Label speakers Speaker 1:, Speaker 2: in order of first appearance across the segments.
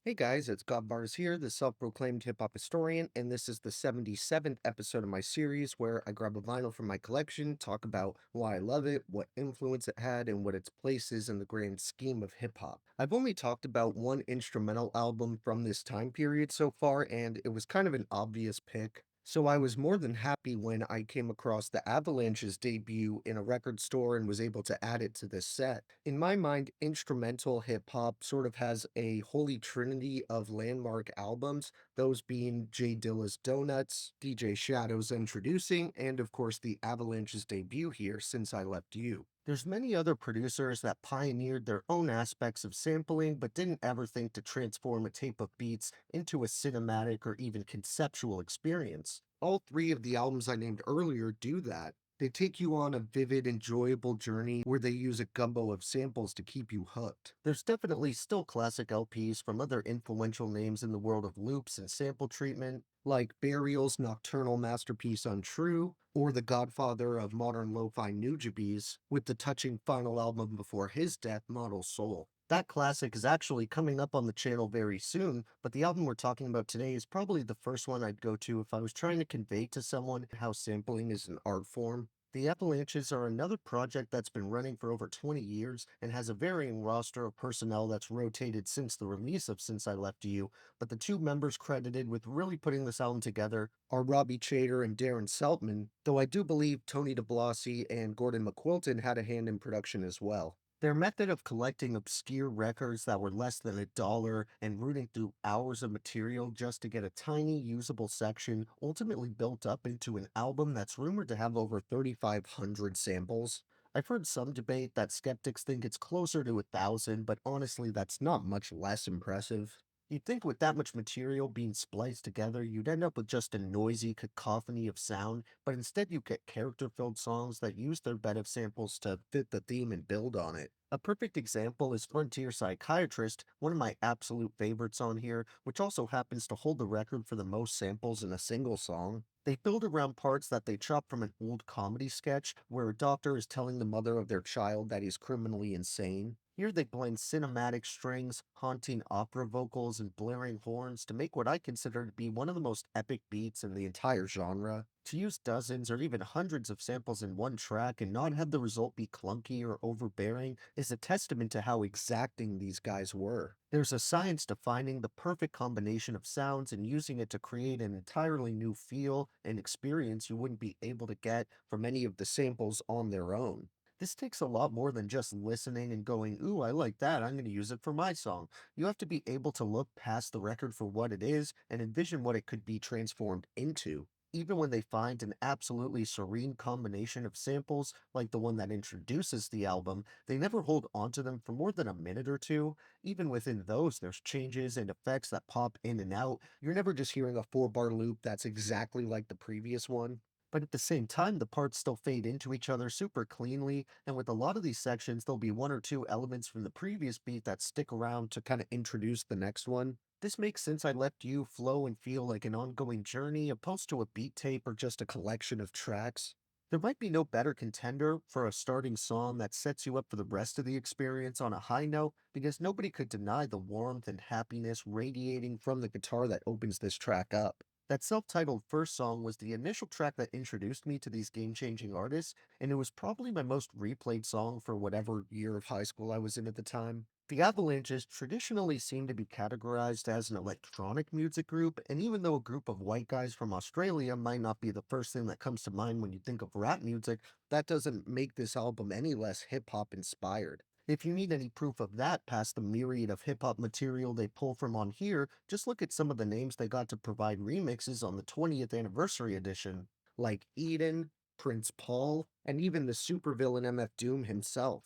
Speaker 1: Hey guys, it's God Bars here, the self-proclaimed hip-hop historian, and this is the 77th episode of my series where I grab a vinyl from my collection, talk about why I love it, what influence it had, and what its place is in the grand scheme of hip-hop. I've only talked about one instrumental album from this time period so far, and it was kind of an obvious pick. So I was more than happy when I came across the Avalanches debut in a record store and was able to add it to this set. In my mind, instrumental hip hop sort of has a holy trinity of landmark albums, those being Jay Dilla's Donuts, DJ Shadow's Introducing, and of course the Avalanches debut here, Since I Left You. There's many other producers that pioneered their own aspects of sampling but didn't ever think to transform a tape of beats into a cinematic or even conceptual experience. All three of the albums I named earlier do that. They take you on a vivid, enjoyable journey where they use a gumbo of samples to keep you hooked. There's definitely still classic LPs from other influential names in the world of loops and sample treatment, like Burial's nocturnal masterpiece Untrue, or the godfather of modern lo-fi nujabes with the touching final album before his death, Model Soul. That classic is actually coming up on the channel very soon, but the album we're talking about today is probably the first one I'd go to if I was trying to convey to someone how sampling is an art form. The Avalanches are another project that's been running for over 20 years and has a varying roster of personnel that's rotated since the release of Since I Left You, but the two members credited with really putting this album together are Robbie Chater and Darren Seltman, though I do believe Tony DeBlasi and Gordon McQuilton had a hand in production as well. Their method of collecting obscure records that were less than $1 and rooting through hours of material just to get a tiny usable section ultimately built up into an album that's rumored to have over 3,500 samples. I've heard some debate that skeptics think it's closer to 1,000, but honestly, that's not much less impressive. You'd think with that much material being spliced together, you'd end up with just a noisy cacophony of sound, but instead you get character-filled songs that use their bed of samples to fit the theme and build on it. A perfect example is Frontier Psychiatrist, one of my absolute favorites on here, which also happens to hold the record for the most samples in a single song. They build around parts that they chop from an old comedy sketch where a doctor is telling the mother of their child that he's criminally insane. Here they blend cinematic strings, haunting opera vocals, and blaring horns to make what I consider to be one of the most epic beats in the entire genre. To use dozens or even hundreds of samples in one track and not have the result be clunky or overbearing is a testament to how exacting these guys were. There's a science to finding the perfect combination of sounds and using it to create an entirely new feel and experience you wouldn't be able to get from any of the samples on their own. This takes a lot more than just listening and going, ooh, I like that, I'm going to use it for my song. You have to be able to look past the record for what it is and envision what it could be transformed into. Even when they find an absolutely serene combination of samples, like the one that introduces the album, they never hold onto them for more than a minute or two. Even within those, there's changes and effects that pop in and out. You're never just hearing a 4-bar loop that's exactly like the previous one. But at the same time, the parts still fade into each other super cleanly, and with a lot of these sections, there'll be one or two elements from the previous beat that stick around to kind of introduce the next one. This makes Since I Left You flow and feel like an ongoing journey, opposed to a beat tape or just a collection of tracks. There might be no better contender for a starting song that sets you up for the rest of the experience on a high note, because nobody could deny the warmth and happiness radiating from the guitar that opens this track up. That self-titled first song was the initial track that introduced me to these game-changing artists, and it was probably my most replayed song for whatever year of high school I was in at the time. The Avalanches traditionally seem to be categorized as an electronic music group, and even though a group of white guys from Australia might not be the first thing that comes to mind when you think of rap music, that doesn't make this album any less hip-hop inspired. If you need any proof of that past the myriad of hip hop material they pull from on here, just look at some of the names they got to provide remixes on the 20th anniversary edition, like Eden, Prince Paul, and even the supervillain MF Doom himself.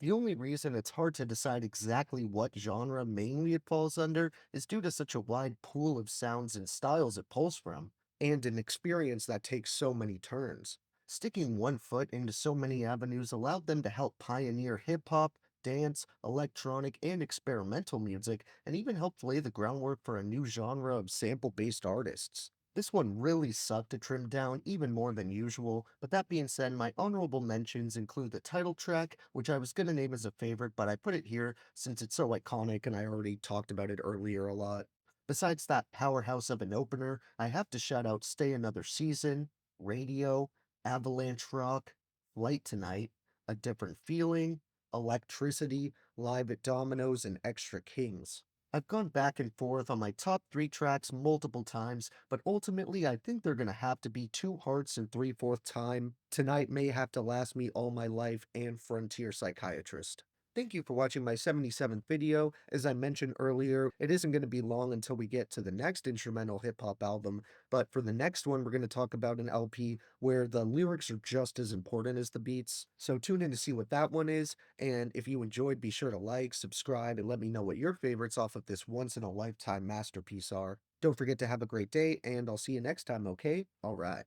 Speaker 1: The only reason it's hard to decide exactly what genre mainly it falls under is due to such a wide pool of sounds and styles it pulls from, and an experience that takes so many turns. Sticking one foot into so many avenues allowed them to help pioneer hip hop, dance, electronic, and experimental music, and even helped lay the groundwork for a new genre of sample based artists. This one really sucked to trim down even more than usual, but that being said, my honorable mentions include the title track, which I was gonna name as a favorite, but I put it here since it's so iconic and I already talked about it earlier a lot. Besides that powerhouse of an opener, I have to shout out Stay Another Season, Radio, Avalanche Rock, Flight Tonight, A Different Feeling, Electricity, Live at Domino's, and Extra Kings. I've gone back and forth on my top three tracks multiple times, but ultimately I think they're gonna have to be Two Hearts and Three-Fourth Time. Tonight may have to last me all my life and Frontier Psychiatrist. Thank you for watching my 77th video. As I mentioned earlier, it isn't going to be long until we get to the next instrumental hip hop album, but for the next one, we're going to talk about an LP where the lyrics are just as important as the beats. So tune in to see what that one is. And if you enjoyed, be sure to like, subscribe, and let me know what your favorites off of this once in a lifetime masterpiece are. Don't forget to have a great day, and I'll see you next time, okay? All right.